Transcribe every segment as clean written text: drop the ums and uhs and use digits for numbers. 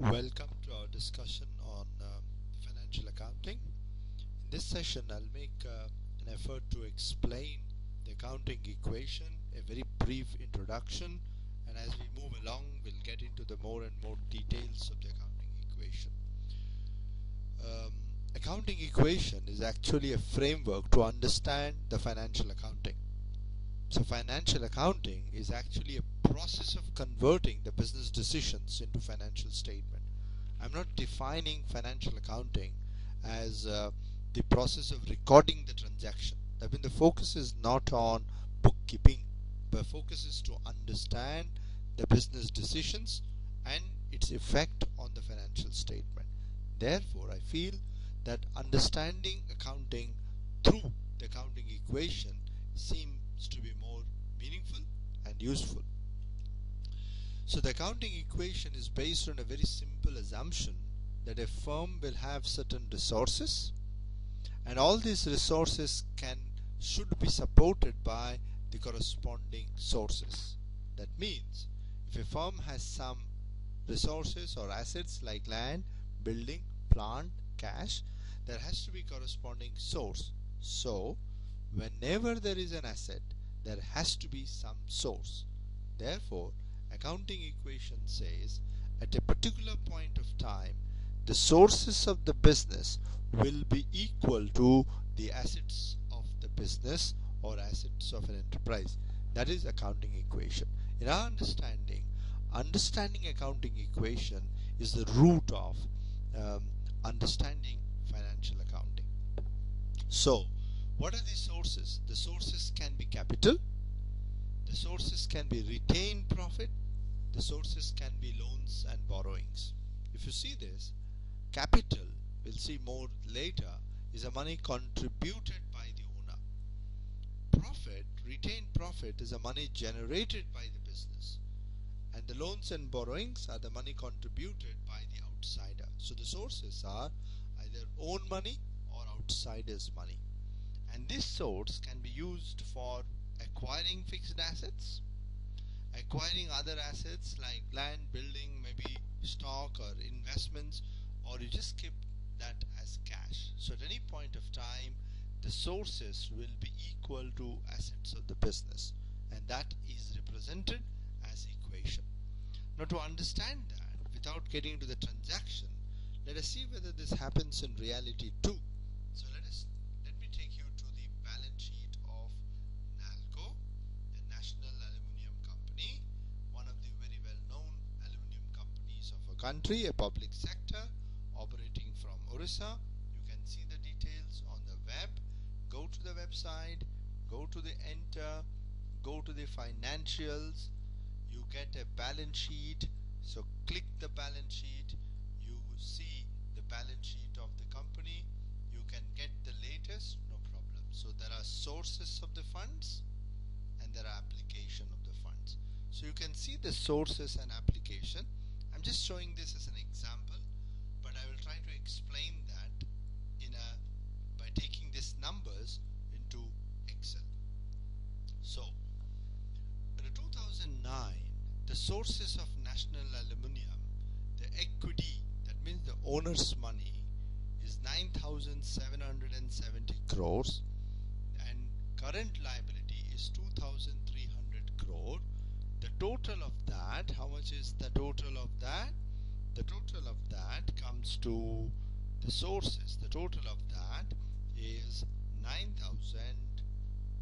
Welcome to our discussion on financial accounting. In this session, I'll make an effort to explain the accounting equation, a very brief introduction, and as we move along, we'll get into the more and more details of the accounting equation. Accounting equation is actually a framework to understand the financial accounting. So financial accounting is actually a process of converting the business decisions into financial statement. I'm not defining financial accounting as the process of recording the transaction. I mean, the focus is not on bookkeeping, but focus is to understand the business decisions and its effect on the financial statement. Therefore, I feel that understanding accounting through the accounting equation seems to be more meaningful and useful. So the accounting equation is based on a very simple assumption that a firm will have certain resources, and all these resources should be supported by the corresponding sources. That means if a firm has some resources or assets like land, building, plant, cash, there has to be corresponding source. So whenever there is an asset, there has to be some source. Therefore, accounting equation says at a particular point of time, the sources of the business will be equal to the assets of the business or assets of an enterprise. That is accounting equation. In our understanding accounting equation is the root of understanding financial accounting. So, what are the sources? The sources can be capital, the sources can be retained profit, the sources can be loans and borrowings. If you see this, capital, we'll see more later, is a money contributed by the owner. Profit, retained profit, is a money generated by the business. And the loans and borrowings are the money contributed by the outsider. So the sources are either own money or outsiders' money. And this source can be used for acquiring fixed assets, acquiring other assets like land, building, maybe stock or investments, or you just keep that as cash. So at any point of time, the sources will be equal to assets of the business, and that is represented as equation. Now, to understand that, without getting into the transaction, let us see whether this happens in reality too. So let me take you to the balance sheet of NALCO, the National Aluminium Company, one of the very well-known aluminium companies of a country, a public sector, operating from Orissa. You can see the details on the web. Go to the website, go to the enter, go to the financials. You get a balance sheet. So click the balance sheet. You see the balance sheet of the company. You can get the latest, no problem. So there are sources of the funds and there are application of the funds. So you can see the sources and application. I'm just showing this as an example, but I will try to explain that by taking these numbers into Excel. So in 2009, the sources of National Aluminium, the equity, that means the owner's money, is 9,770 crores, and current liability is 2,300 crore. The total of that, how much is the total of that? The total of that comes to the sources. The total of that is 9,000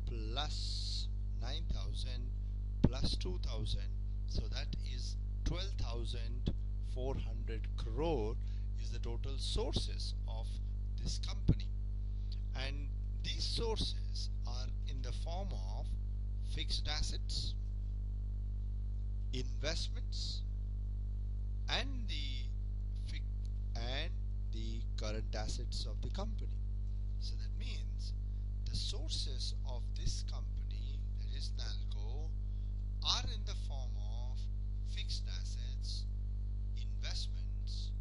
plus 2,000. So that is 12,400 crore is the total sources of this company. And these sources are in the form of fixed assets, investments, and the current assets of the company. So that means the sources of this company, that is NALCO, are in the form of fixed assets, investments,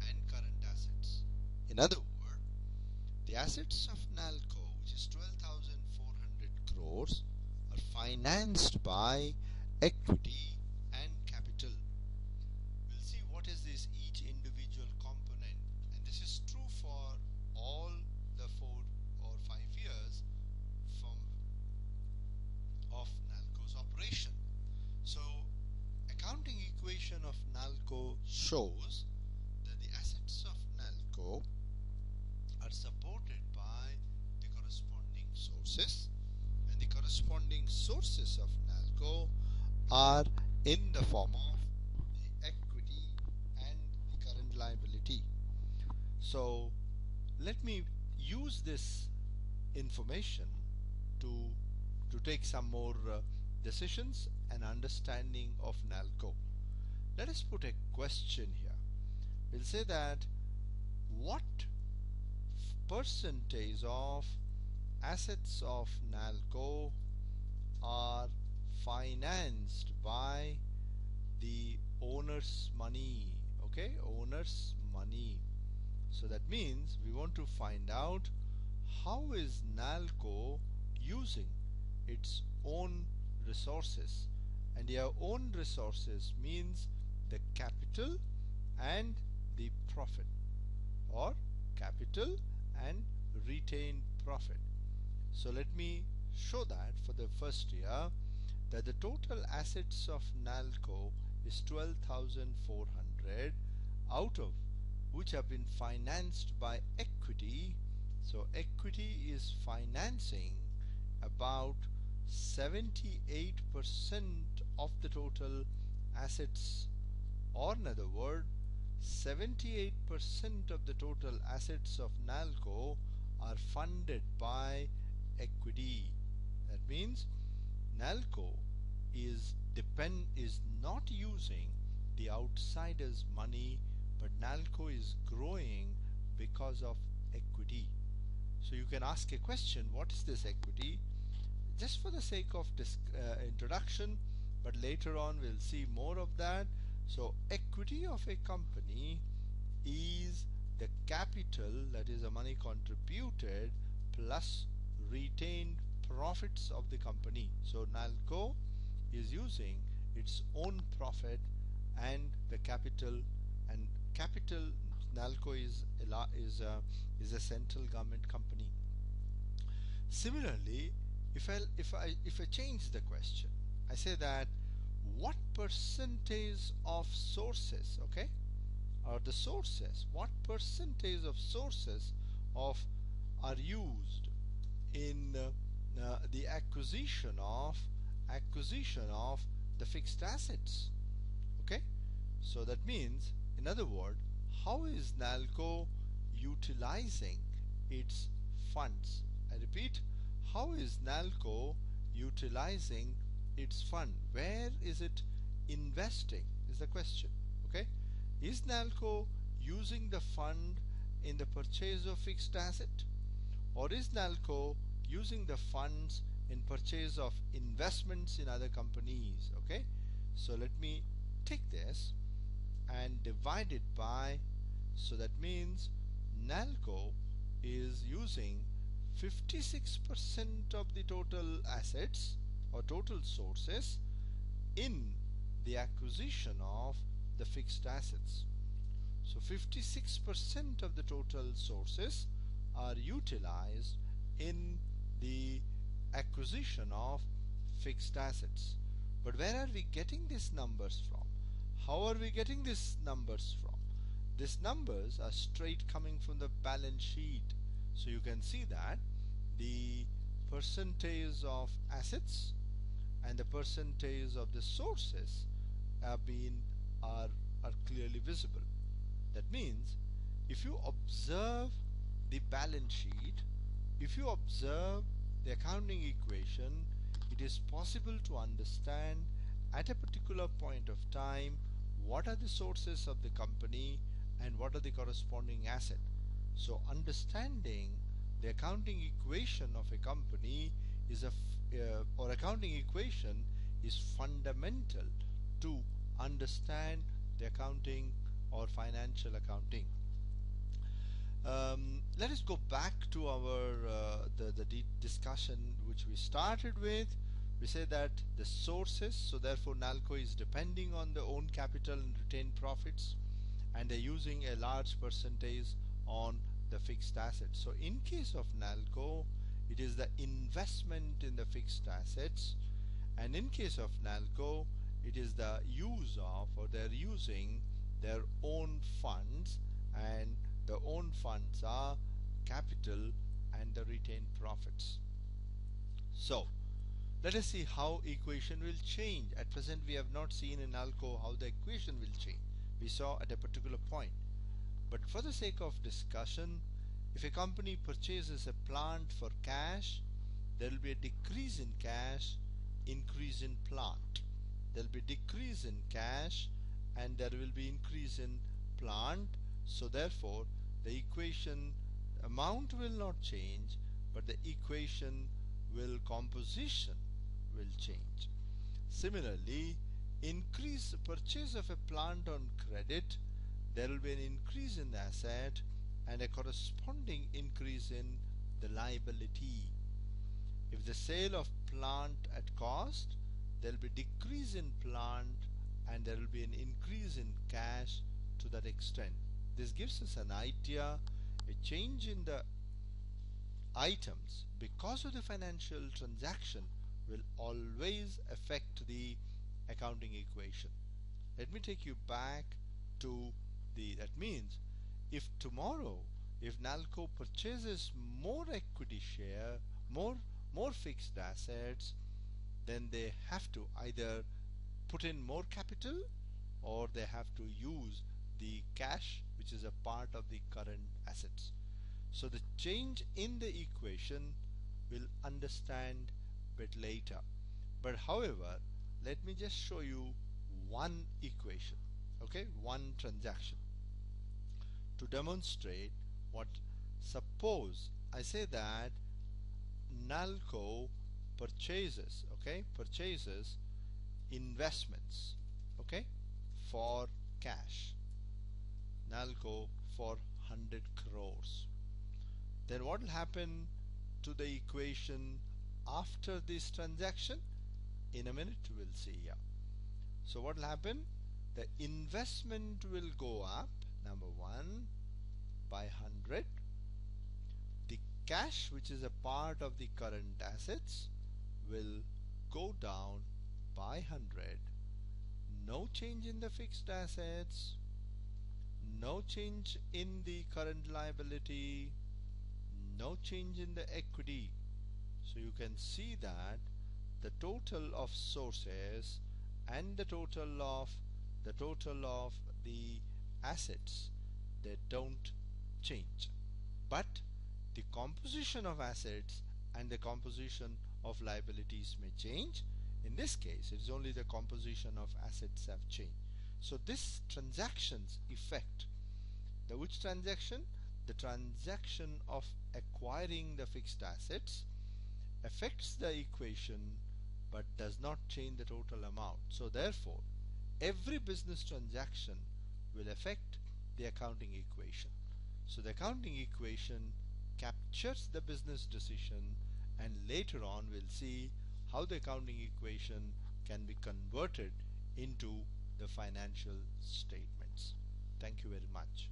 and current assets. In other words, the assets of NALCO, which is 12,400 crores, are financed by equity and capital. We'll see what is the utilize each individual component, and this is true for all the 4 or 5 years from of NALCO's operation. So accounting equation of NALCO shows that the assets of NALCO are supported by the corresponding sources, and the corresponding sources of NALCO are in the form of the equity and the current liability. So let me use this information to take some more decisions and understanding of NALCO. Let us put a question here. We'll say that what percentage of assets of NALCO are financed by the owner's money. Okay, owner's money. So that means we want to find out how is NALCO using its own resources, and your own resources means the capital and the profit, or capital and retained profit. So let me show that for the first year that the total assets of NALCO is 12,400, out of which have been financed by equity. So equity is financing about 78% of the total assets, or in other words, 78% of the total assets of NALCO are funded by equity. That means NALCO is not using the outsiders' money, but NALCO is growing because of equity. So you can ask a question, what is this equity? Just for the sake of introduction, but later on we'll see more of that. So equity of a company is the capital, that is the money contributed, plus retained profits of the company. So NALCO is using its own profit and the capital, and capital, NALCO is a central government company. Similarly, if I change the question, I say that what percentage of sources, okay, or the sources, what percentage of sources are used in the acquisition of the fixed assets. Okay, so that means, in other words, how is NALCO utilizing its funds? I repeat, how is NALCO utilizing its fund? Where is it investing is the question. Okay, is NALCO using the fund in the purchase of fixed asset, or is NALCO using the funds in purchase of investments in other companies? Okay, so let me take this and divide it by, so that means NALCO is using 56% of the total assets or total sources in the acquisition of the fixed assets. So 56% of the total sources are utilized in the acquisition of fixed assets. But where are we getting these numbers from? How are we getting these numbers from? These numbers are straight coming from the balance sheet. So you can see that the percentage of assets and the percentage of the sources are clearly visible. That means if you observe the balance sheet, if you observe the accounting equation, it is possible to understand at a particular point of time what are the sources of the company and what are the corresponding asset. So understanding the accounting equation of a company is or accounting equation is fundamental to understand the accounting or financial accounting. Let us go back to our the discussion which we started with. We say that the sources, so therefore NALCO is depending on the own capital and retained profits, and they're using a large percentage on the fixed assets. So in case of NALCO, it is the investment in the fixed assets, and in case of NALCO, it is the use of, or they're using their own funds, and the own funds are capital and the retained profits. So let us see how equation will change. At present we have not seen in NALCO how the equation will change. We saw at a particular point. But for the sake of discussion, if a company purchases a plant for cash, there will be a decrease in cash, increase in plant. There will be decrease in cash and there will be increase in plant. So therefore the equation amount will not change, but the equation will composition will change. Similarly, increase purchase of a plant on credit, there will be an increase in the asset and a corresponding increase in the liability. If the sale of plant at cost, there will be decrease in plant and there will be an increase in cash to that extent. This gives us an idea. A change in the items because of the financial transaction will always affect the accounting equation. Let me take you back to that means if tomorrow, if NALCO purchases more equity share, more fixed assets, then they have to either put in more capital or they have to use the cash which is a part of the current assets. So the change in the equation we'll understand bit later. But however, let me just show you one equation, okay, one transaction to demonstrate what. Suppose I say that NALCO purchases, okay, purchases investments, okay, for cash. NALCO for 100 crores. Then what will happen to the equation after this transaction? In a minute we'll see here. So what will happen? The investment will go up, number one, by 100. The cash, which is a part of the current assets, will go down by 100. No change in the fixed assets, no change in the current liability, no change in the equity. So you can see that the total of sources and the total of the assets, they don't change, but the composition of assets and the composition of liabilities may change. In this case, it is only the composition of assets have changed. So this transaction's effect, the which transaction? The transaction of acquiring the fixed assets affects the equation but does not change the total amount. So therefore every business transaction will affect the accounting equation. So the accounting equation captures the business decision, and later on we'll see how the accounting equation can be converted into the financial statements. Thank you very much.